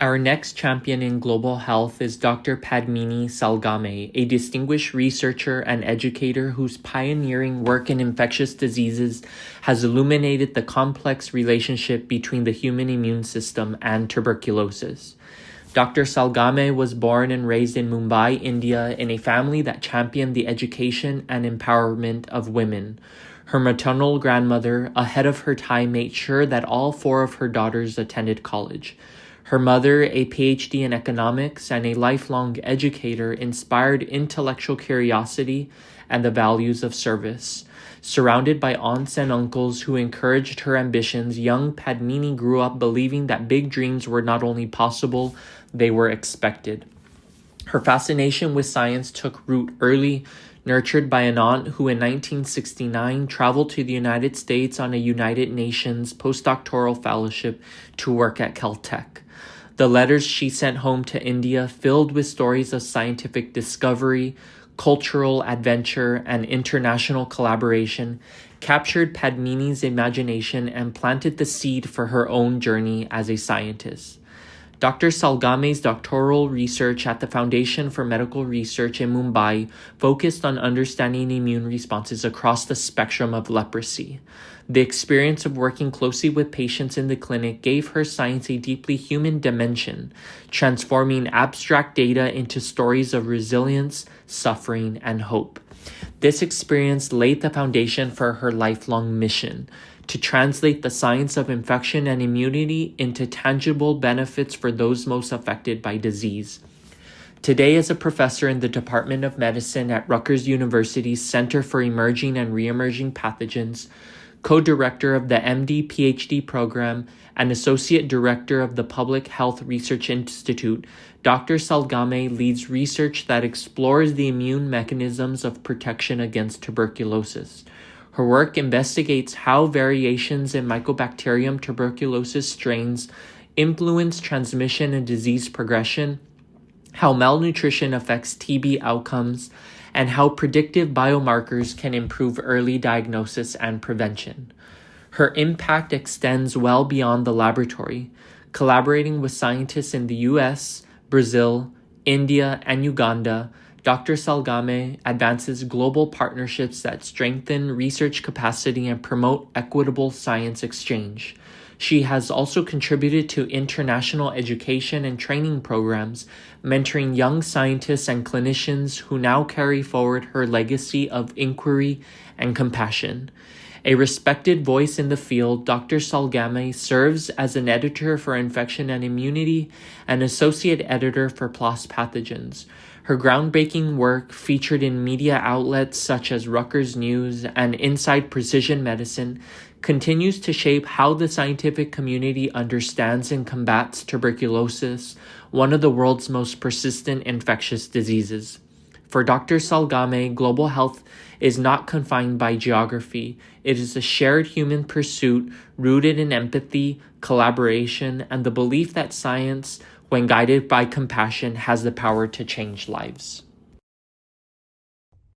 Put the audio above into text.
Our next champion in global health is Dr. Padmini Salgame, a distinguished researcher and educator whose pioneering work in infectious diseases has illuminated the complex relationship between the human immune system and tuberculosis. Dr. Salgame was born and raised in Mumbai, India, in a family that championed the education and empowerment of women. Her maternal grandmother, ahead of her time, made sure that all 4 of her daughters attended college. Her mother, a PhD in economics and a lifelong educator, inspired intellectual curiosity and the values of service. Surrounded by aunts and uncles who encouraged her ambitions, young Padmini grew up believing that big dreams were not only possible, they were expected. Her fascination with science took root early, nurtured by an aunt who in 1969 traveled to the United States on a United Nations postdoctoral fellowship to work at Caltech. The letters she sent home to India, filled with stories of scientific discovery, cultural adventure, and international collaboration, captured Padmini's imagination and planted the seed for her own journey as a scientist. Dr. Salgame's doctoral research at the Foundation for Medical Research in Mumbai focused on understanding immune responses across the spectrum of leprosy. The experience of working closely with patients in the clinic gave her science a deeply human dimension, transforming abstract data into stories of resilience, suffering, and hope. This experience laid the foundation for her lifelong mission: to translate the science of infection and immunity into tangible benefits for those most affected by disease. Today, as a professor in the Department of Medicine at Rutgers University's Center for Emerging and Reemerging Pathogens, co-director of the MD-PhD program, and associate director of the Public Health Research Institute, Dr. Salgame leads research that explores the immune mechanisms of protection against tuberculosis. Her work investigates how variations in Mycobacterium tuberculosis strains influence transmission and disease progression, how malnutrition affects TB outcomes, and how predictive biomarkers can improve early diagnosis and prevention. Her impact extends well beyond the laboratory, collaborating with scientists in the US, Brazil, India, and Uganda. Dr. Salgame advances global partnerships that strengthen research capacity and promote equitable science exchange. She has also contributed to international education and training programs, mentoring young scientists and clinicians who now carry forward her legacy of inquiry and compassion. A respected voice in the field, Dr. Salgame serves as an editor for Infection and Immunity and associate editor for PLOS Pathogens. Her groundbreaking work, featured in media outlets such as Rutgers News and Inside Precision Medicine, continues to shape how the scientific community understands and combats tuberculosis, one of the world's most persistent infectious diseases. For Dr. Salgame, global health is not confined by geography. It is a shared human pursuit rooted in empathy, collaboration, and the belief that science, when guided by compassion, has the power to change lives.